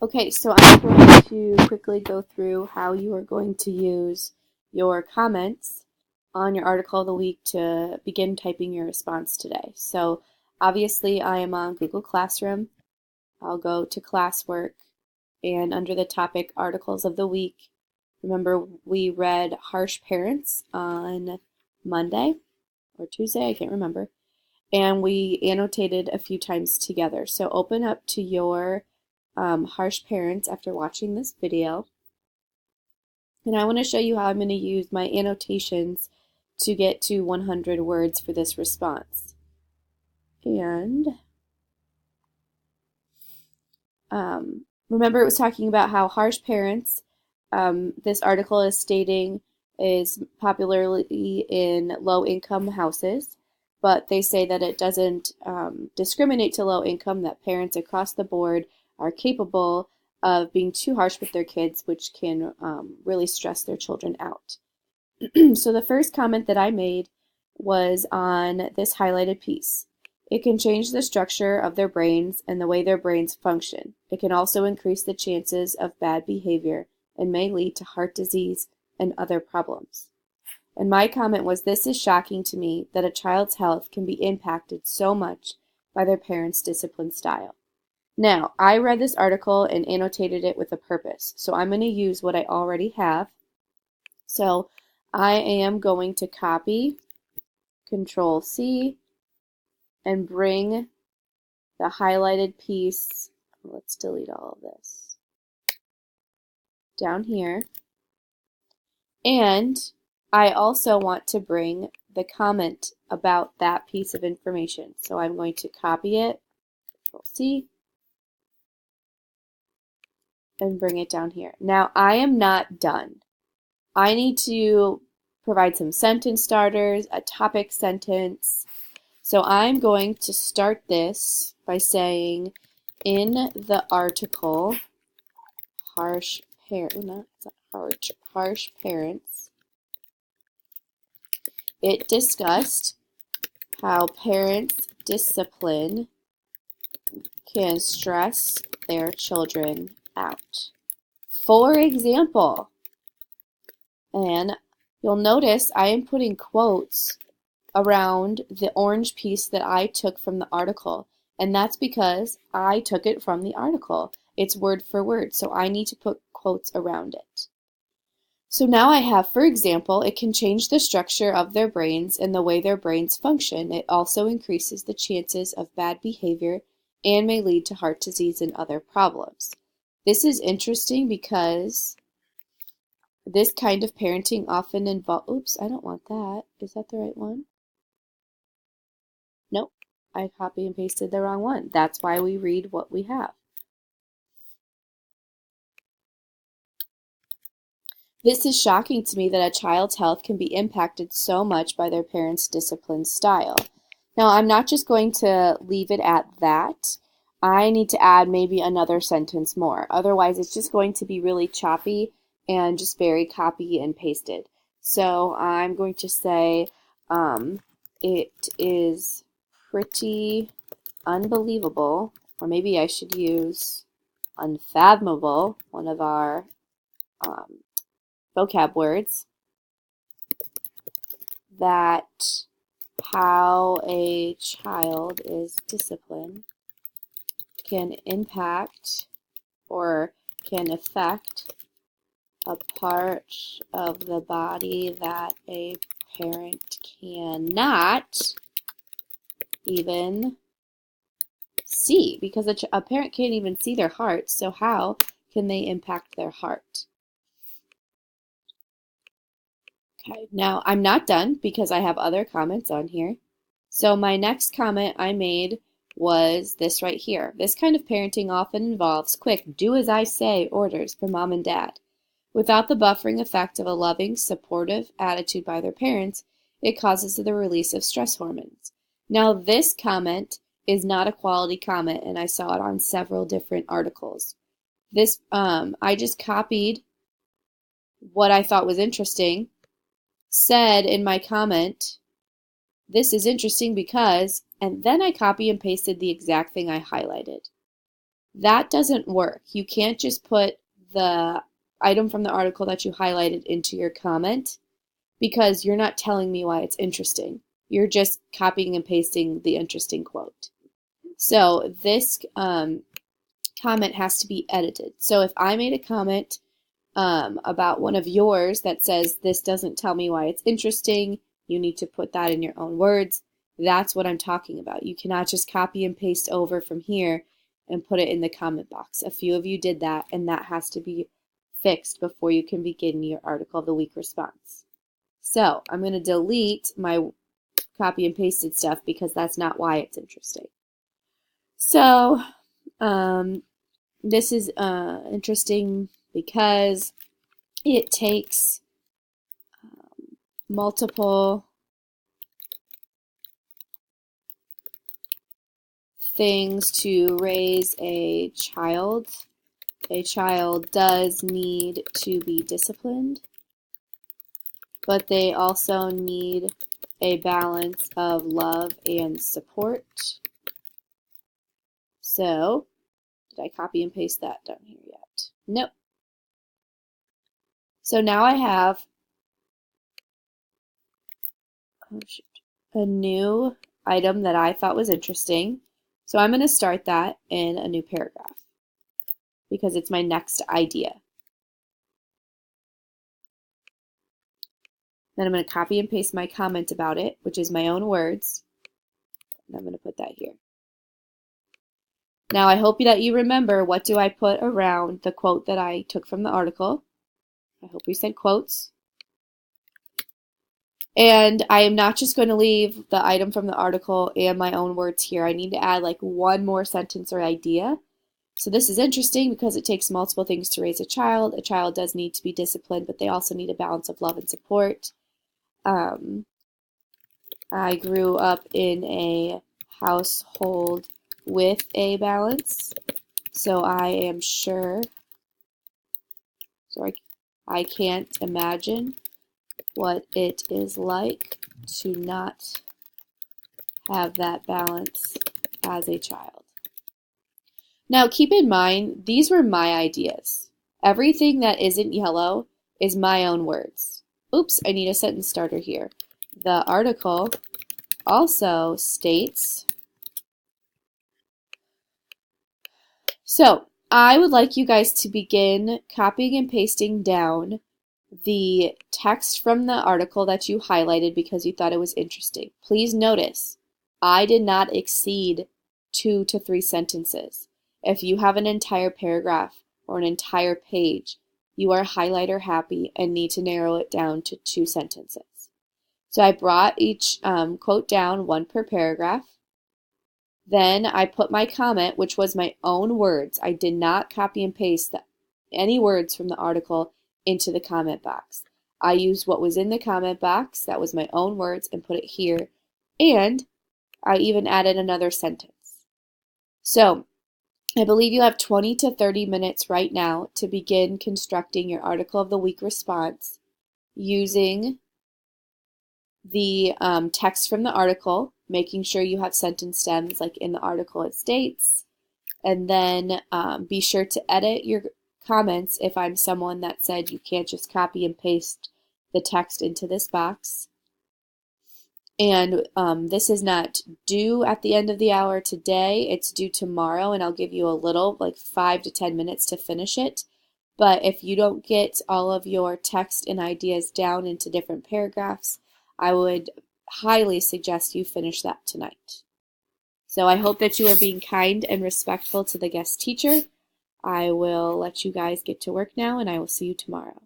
Okay, so I'm going to quickly go through how you are going to use your comments on your article of the week to begin typing your response today. So obviously I am on Google Classroom. I'll go to classwork and under the topic articles of the week, remember we read Harsh Parents on Monday or Tuesday, I can't remember, and we annotated a few times together. So open up to your Harsh Parents after watching this video. And I want to show you how I'm going to use my annotations to get to 100 words for this response. And remember it was talking about how harsh parents, this article is stating, is popularly in low-income houses, but they say that it doesn't discriminate to low income, that parents across the board are capable of being too harsh with their kids, which can really stress their children out. So the first comment that I made was on this highlighted piece. It can change the structure of their brains and the way their brains function. It can also increase the chances of bad behavior and may lead to heart disease and other problems. And my comment was, this is shocking to me that a child's health can be impacted so much by their parents' discipline style. Now, I read this article and annotated it with a purpose, so I'm going to use what I already have. So I am going to copy, Control C, and bring the highlighted piece, let's delete all of this, down here. And I also want to bring the comment about that piece of information. So I'm going to copy it, Control C, and bring it down here. Now I am not done. I need to provide some sentence starters, a topic sentence. So I'm going to start this by saying, in the article, harsh parents, it discussed how parents' discipline can stress their children out. For example, and you'll notice I am putting quotes around the orange piece that I took from the article, and that's because I took it from the article. It's word for word, so I need to put quotes around it. So now I have, for example, it can change the structure of their brains and the way their brains function. It also increases the chances of bad behavior and may lead to heart disease and other problems. This is interesting because this kind of parenting often involves, oops, I don't want that. Is that the right one? Nope, I copy and pasted the wrong one. That's why we read what we have. This is shocking to me that a child's health can be impacted so much by their parents' discipline style. Now, I'm not just going to leave it at that. I need to add maybe another sentence more. Otherwise, it's just going to be really choppy and just very copy and pasted. So I'm going to say, it is pretty unbelievable, or maybe I should use unfathomable, one of our vocab words, that how a child is disciplined can impact or can affect a part of the body that a parent cannot even see, because a parent can't even see their heart, so how can they impact their heart? Okay, now I'm not done because I have other comments on here. So my next comment I made was this right here. This kind of parenting often involves quick, do as I say orders from mom and dad. Without the buffering effect of a loving, supportive attitude by their parents, it causes the release of stress hormones. Now this comment is not a quality comment, and I saw it on several different articles. This, I just copied what I thought was interesting, said in my comment, this is interesting because, and then I copy and pasted the exact thing I highlighted. That doesn't work. You can't just put the item from the article that you highlighted into your comment because you're not telling me why it's interesting. You're just copying and pasting the interesting quote. So this comment has to be edited. So if I made a comment about one of yours that says, this doesn't tell me why it's interesting, you need to put that in your own words. That's what I'm talking about. You cannot just copy and paste over from here and put it in the comment box. A few of you did that, and that has to be fixed before you can begin your article of the week response. So I'm going to delete my copy and pasted stuff because that's not why it's interesting. So this is interesting because it takes multiple things to raise a child. A child does need to be disciplined, but they also need a balance of love and support. So, did I copy and paste that down here yet? Nope. So now I have a new item that I thought was interesting. So I'm going to start that in a new paragraph because it's my next idea. Then I'm going to copy and paste my comment about it, which is my own words. And I'm going to put that here. Now I hope that you remember, what do I put around the quote that I took from the article? I hope you said quotes. And I am not just going to leave the item from the article and my own words here. I need to add like one more sentence or idea. So this is interesting because it takes multiple things to raise a child. A child does need to be disciplined, but they also need a balance of love and support. I grew up in a household with a balance, so I am sure, I can't imagine what it is like to not have that balance as a child. Now keep in mind, these were my ideas. Everything that isn't yellow is my own words. Oops, I need a sentence starter here. The article also states, so I would like you guys to begin copying and pasting down the text from the article that you highlighted because you thought it was interesting. Please notice, I did not exceed 2 to 3 sentences. If you have an entire paragraph or an entire page, you are highlighter happy and need to narrow it down to 2 sentences. So I brought each quote down, 1 per paragraph. Then I put my comment, which was my own words. I did not copy and paste any words from the article into the comment box. I used what was in the comment box, that was my own words, and put it here. And I even added another sentence. So I believe you have 20 to 30 minutes right now to begin constructing your article of the week response using the text from the article, making sure you have sentence stems like in the article it states, and then be sure to edit your comments if I'm someone that said you can't just copy and paste the text into this box. And this is not due at the end of the hour today, it's due tomorrow, and I'll give you a little, like 5 to 10 minutes to finish it. But if you don't get all of your text and ideas down into different paragraphs, I would highly suggest you finish that tonight. So I hope that you are being kind and respectful to the guest teacher. I will let you guys get to work now, and I will see you tomorrow.